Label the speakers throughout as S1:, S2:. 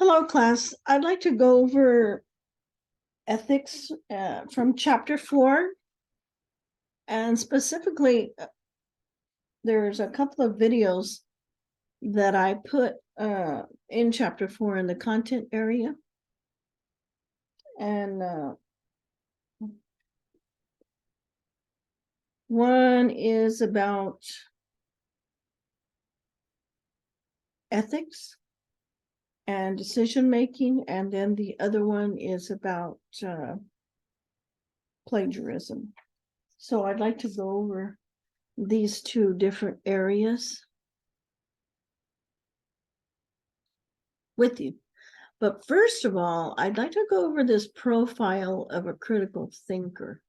S1: Hello, class. I'd like to go over ethics from chapter 4. And specifically, there's a couple of videos that I put in chapter 4 in the content area. And one is about ethics and decision making, and then the other one is about plagiarism. So I'd like to go over these two different areas with you. But first of all, I'd like to go over this profile of a critical thinker.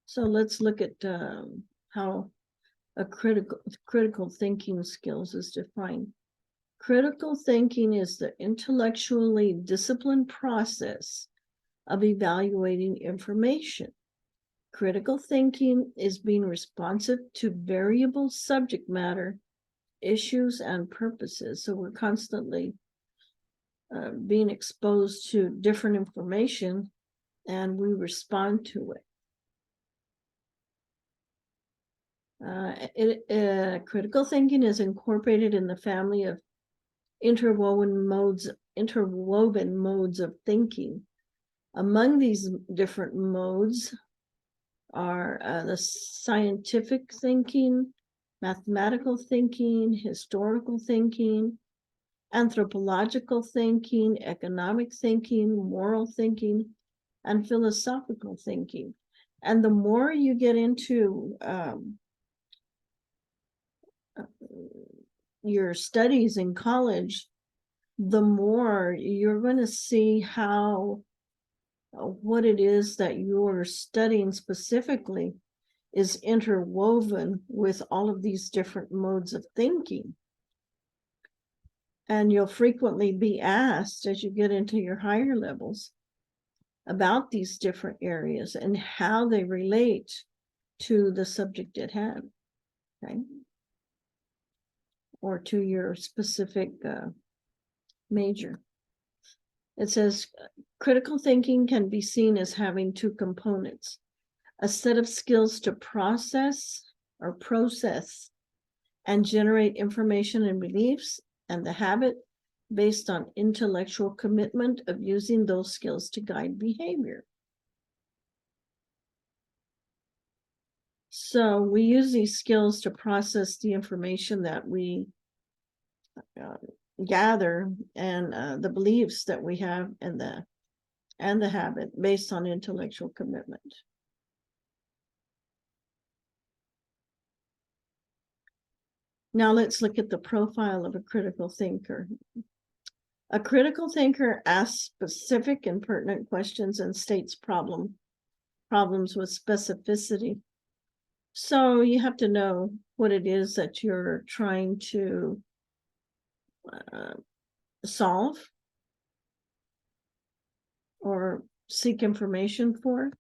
S1: So let's look at how a critical thinking skills is defined. Critical thinking is the intellectually disciplined process of evaluating information. Critical thinking is being responsive to variable subject matter, issues, and purposes. So we're constantly being exposed to different information and we respond to it. Critical thinking is incorporated in the family of interwoven modes of thinking. Among these different modes are the scientific thinking, mathematical thinking, historical thinking, anthropological thinking, economic thinking, moral thinking, and philosophical thinking. And the more you get into your studies in college, the more you're going to see how what it is that you're studying specifically is interwoven with all of these different modes of thinking. And you'll frequently be asked as you get into your higher levels about these different areas and how they relate to the subject at hand, okay? Or to your specific major. It says critical thinking can be seen as having two components: a set of skills to process and generate information and beliefs, and the habit based on intellectual commitment of using those skills to guide behavior. So we use these skills to process the information that we gather and the beliefs that we have and the habit based on intellectual commitment. Now let's look at the profile of a critical thinker. A critical thinker asks specific and pertinent questions and states problems with specificity. So you have to know what it is that you're trying to solve or seek information for.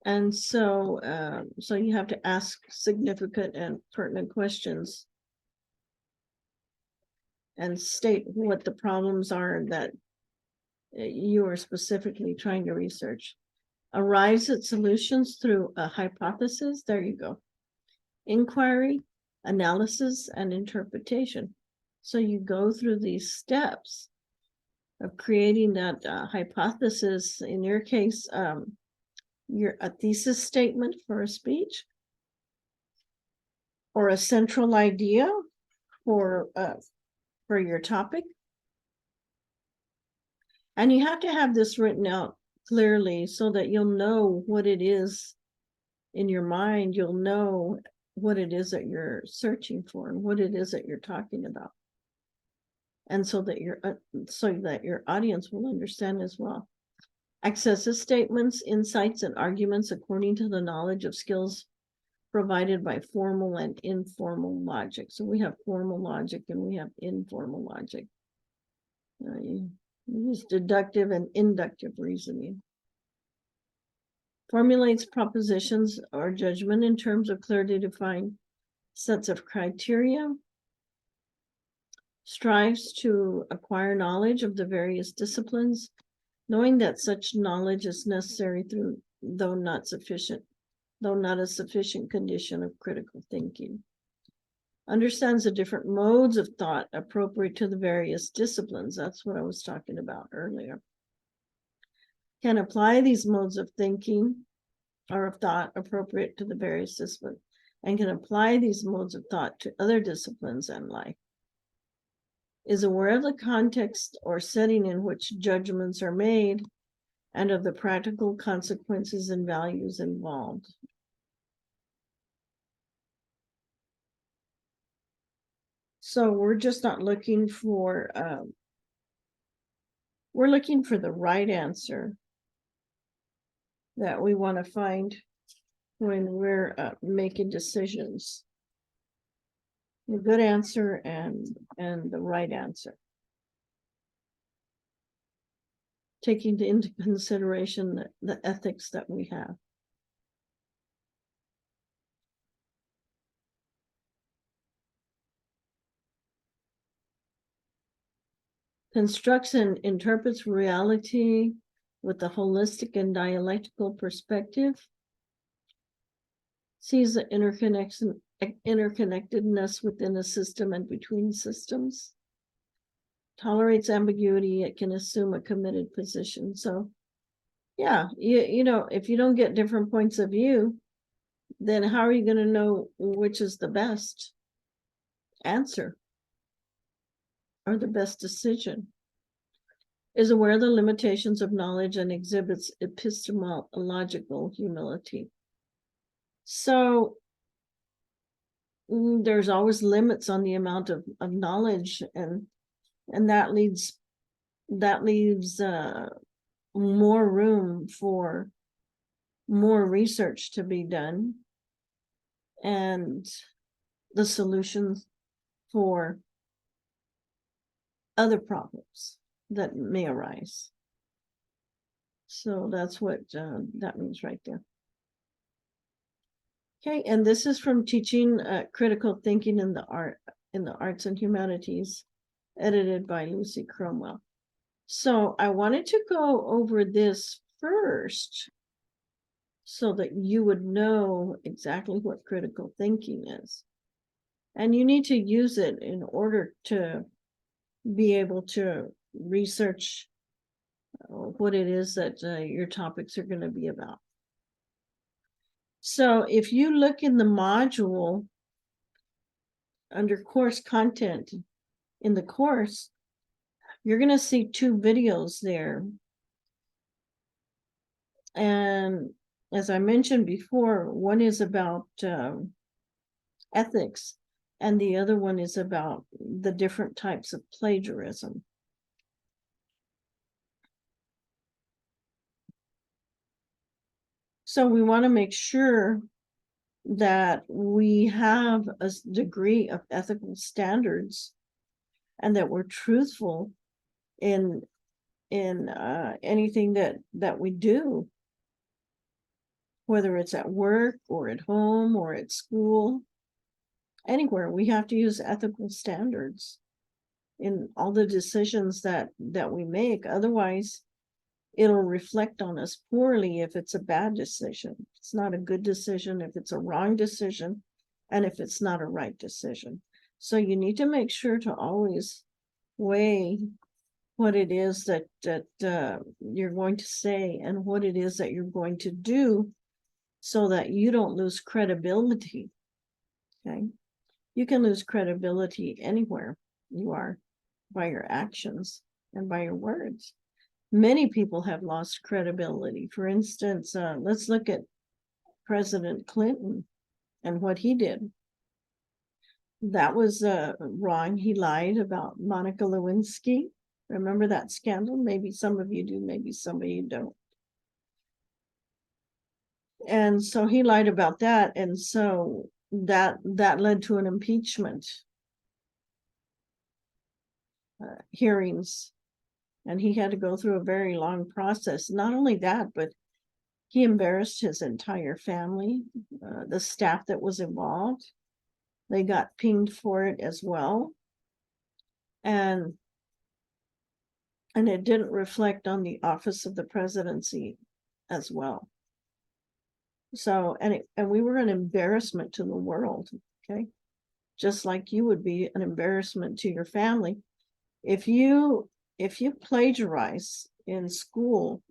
S1: And so you have to ask significant and pertinent questions and state what the problems are that you are specifically trying to research. Arrives at solutions through a hypothesis. There you go. Inquiry, analysis, and interpretation. So you go through these steps of creating that hypothesis. In your case, a thesis statement for a speech, or a central idea for your topic. And you have to have this written out clearly so that you'll know what it is in your mind. You'll know what it is that you're searching for and what it is that you're talking about. And so that your audience will understand as well. Accesses statements, insights, and arguments according to the knowledge of skills provided by formal and informal logic. So we have formal logic and we have informal logic. You use deductive and inductive reasoning. Formulates propositions or judgment in terms of clearly defined sets of criteria, strives to acquire knowledge of the various disciplines, knowing that such knowledge is necessary though not a sufficient condition of critical thinking. Understands the different modes of thought appropriate to the various disciplines. That's what I was talking about earlier. Can apply these modes of thinking or of thought appropriate to the various disciplines, and can apply these modes of thought to other disciplines and life. Is aware of the context or setting in which judgments are made and of the practical consequences and values involved. So we're just not looking for, we're looking for the right answer that we want to find when we're making decisions. A good answer and the right answer. Taking into consideration the ethics that we have. Constructs and interprets reality with a holistic and dialectical perspective. Sees the interconnectedness within a system and between systems. Tolerates ambiguity, it can assume a committed position. So yeah, you know, if you don't get different points of view, then how are you going to know which is the best answer or the best decision? Is aware of the limitations of knowledge and exhibits epistemological humility. So there's always limits on the amount of knowledge, and that leaves more room for more research to be done and the solutions for other problems that may arise. So that's what that means right there. Okay, and this is from Teaching Critical Thinking in the Arts and Humanities, edited by Lucy Cromwell. So I wanted to go over this first so that you would know exactly what critical thinking is. And you need to use it in order to be able to research what it is that your topics are going to be about. So if you look in the module under course content in the course, you're going to see 2 videos there. And as I mentioned before, one is about ethics, and the other one is about the different types of plagiarism. So we want to make sure that we have a degree of ethical standards and that we're truthful in anything that we do, whether it's at work or at home or at school, anywhere. We have to use ethical standards in all the decisions that we make. Otherwise, it'll reflect on us poorly if it's a bad decision, if it's not a good decision, if it's a wrong decision, and if it's not a right decision. So you need to make sure to always weigh what it is that you're going to say and what it is that you're going to do so that you don't lose credibility. Okay? You can lose credibility anywhere you are by your actions and by your words. Many people have lost credibility. For instance, let's look at President Clinton and what he did. That was wrong. He lied about Monica Lewinsky. Remember that scandal? Maybe some of you do, maybe some of you don't. And so he lied about that, and so that led to an impeachment hearings. And he had to go through a very long process. Not only that, but he embarrassed his entire family, the staff that was involved. They got pinged for it as well. And it didn't reflect on the office of the presidency as well. So, and we were an embarrassment to the world, okay? Just like you would be an embarrassment to your family. If you plagiarize in school,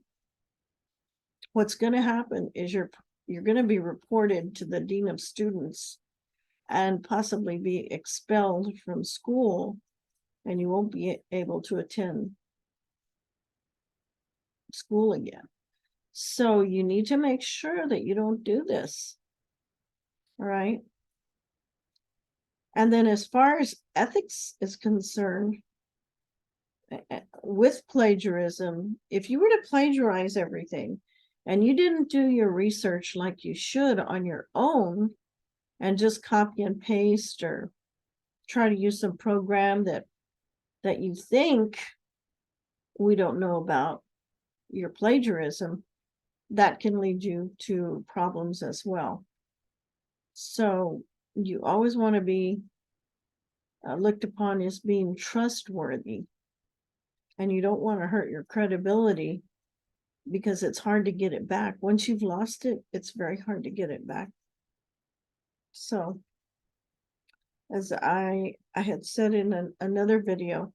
S1: what's going to happen is you're going to be reported to the dean of students and possibly be expelled from school, and you won't be able to attend school again. So you need to make sure that you don't do this. All right. And then as far as ethics is concerned, with plagiarism, if you were to plagiarize everything and you didn't do your research like you should on your own and just copy and paste or try to use some program that you think we don't know about your plagiarism, that can lead you to problems as well. So you always want to be looked upon as being trustworthy, and you don't want to hurt your credibility because it's hard to get it back. Once you've lost it, it's very hard to get it back. So as I had said in another video,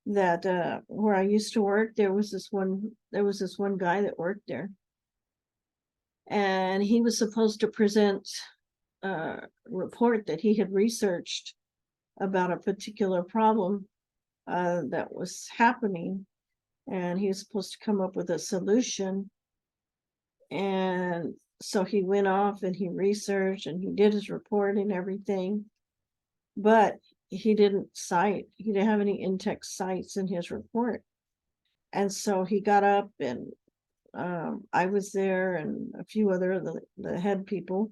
S1: that where I used to work, there was this one guy that worked there, and he was supposed to present a report that he had researched about a particular problem that was happening, and he was supposed to come up with a solution. And so he went off and he researched and he did his report and everything, but he didn't have any in-text cites in his report. And so he got up, and I was there and a few other of the head people.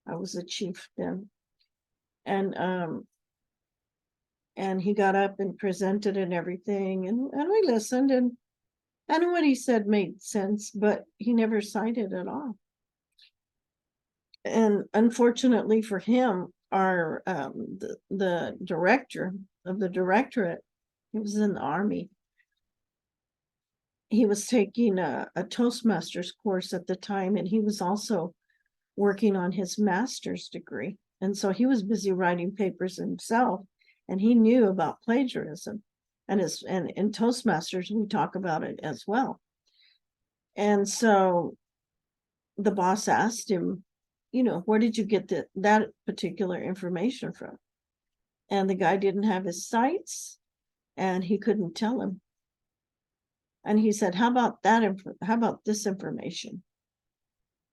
S1: I was the chief then. And he got up and presented and everything, and we listened, and what he said made sense, but he never cited at all. And unfortunately for him, our the director of the directorate, he was in the Army. He was taking a Toastmasters course at the time, and he was also working on his master's degree. And so he was busy writing papers himself, and he knew about plagiarism. And in Toastmasters, we talk about it as well. And so the boss asked him, where did you get that particular information from? And the guy didn't have his cites, and he couldn't tell him. And he said, how about this information?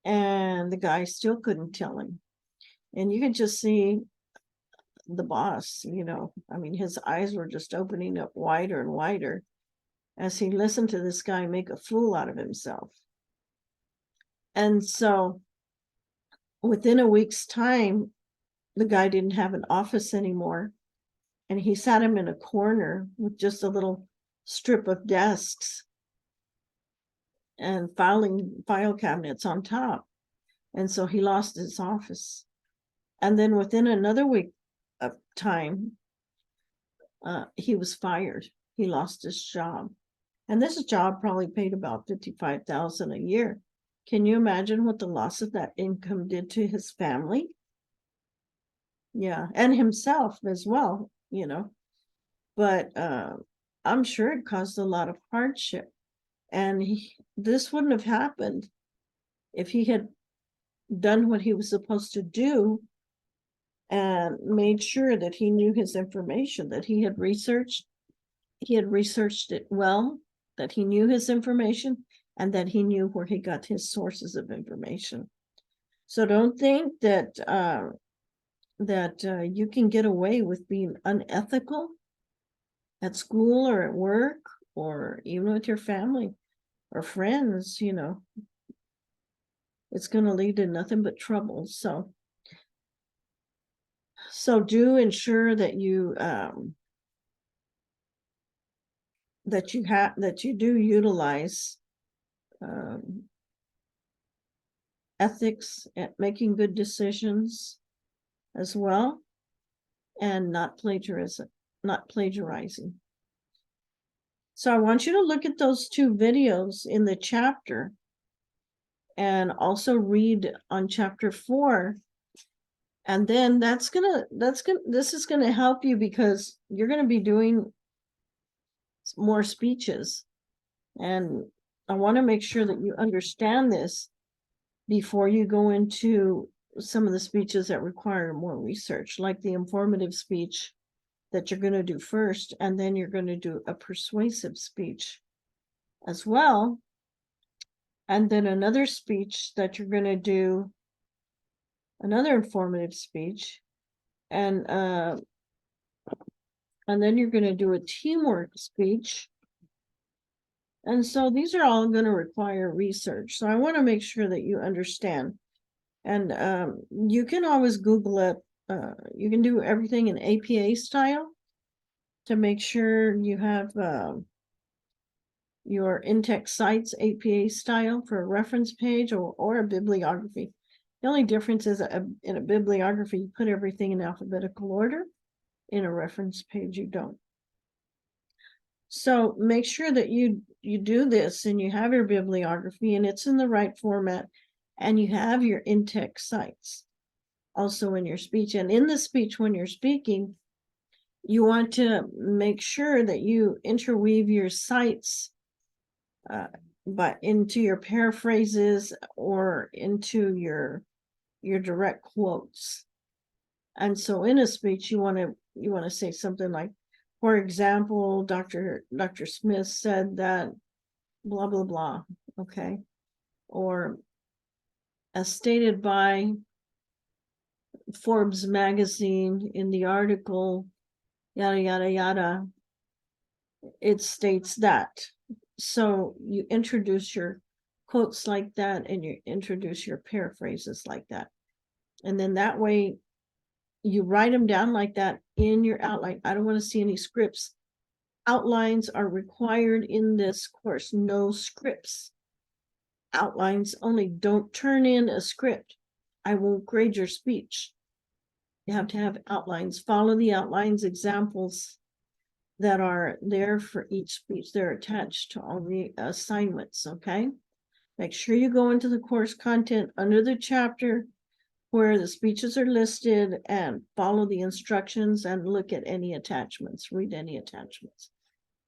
S1: And the guy still couldn't tell him. And you could just see the boss, his eyes were just opening up wider and wider as he listened to this guy make a fool out of himself. And so within a week's time, the guy didn't have an office anymore, and he sat him in a corner with just a little strip of desks and file cabinets on top. And so he lost his office. And then within another week of time, he was fired. He lost his job. And this job probably paid about $55,000 a year. Can you imagine what the loss of that income did to his family? Yeah, and himself as well, But I'm sure it caused a lot of hardship. And this wouldn't have happened if he had done what he was supposed to do and made sure that he knew his information, that he had researched it well, that he knew his information, and that he knew where he got his sources of information. So don't think that you can get away with being unethical at school or at work or even with your family or friends. It's going to lead to nothing but trouble. So do ensure that you that you do utilize ethics at making good decisions as well. and not plagiarism, not plagiarizing. So I want you to look at those 2 videos in the chapter and also read on chapter 4. And then this is gonna help you because you're gonna be doing more speeches. And I want to make sure that you understand this before you go into some of the speeches that require more research, like the informative speech that you're going to do first, and then you're going to do a persuasive speech as well. And then another speech that you're going to do, another informative speech, and then you're going to do a teamwork speech. And so these are all going to require research. So I want to make sure that you understand. And you can always Google it. You can do everything in APA style to make sure you have your in-text cites APA style for a reference page or a bibliography. The only difference is in a bibliography, you put everything in alphabetical order. In a reference page, you don't. So make sure that you do this and you have your bibliography and it's in the right format and you have your in-text cites also in your speech. And in the speech, when you're speaking, you want to make sure that you interweave your cites but into your paraphrases or into your direct quotes. And so in a speech, you want to say something like, for example, Dr. Smith said that blah, blah, blah, okay? Or as stated by Forbes magazine in the article, yada, yada, yada, it states that. So you introduce your quotes like that and you introduce your paraphrases like that. And then that way you write them down like that in your outline. I don't want to see any scripts. Outlines are required in this course, no scripts. Outlines only. Don't turn in a script. I won't grade your speech. You have to have outlines. Follow the outlines, examples that are there for each speech. They're attached to all the assignments, okay? Make sure you go into the course content under the chapter where the speeches are listed and follow the instructions and look at any attachments, read any attachments.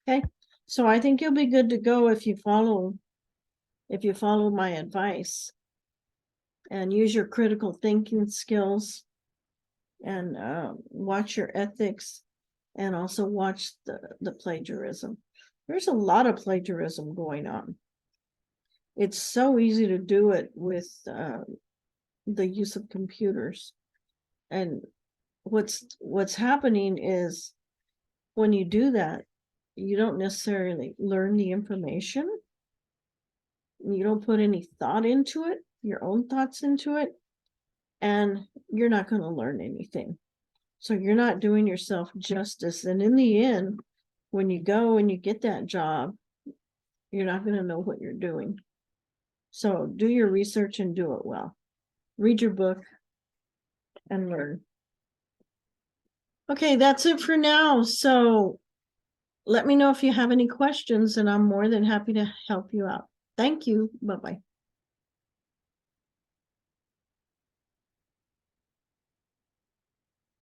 S1: Okay, so I think you'll be good to go if you follow my advice and use your critical thinking skills and watch your ethics and also watch the plagiarism. There's a lot of plagiarism going on. It's so easy to do it with the use of computers. And what's happening is when you do that, you don't necessarily learn the information. You don't put any thought into it, your own thoughts into it, and you're not going to learn anything. So you're not doing yourself justice. And in the end, when you go and you get that job, you're not going to know what you're doing. So do your research and do it well. Read your book and learn. Okay, that's it for now. So let me know if you have any questions and I'm more than happy to help you out. Thank you. Bye-bye.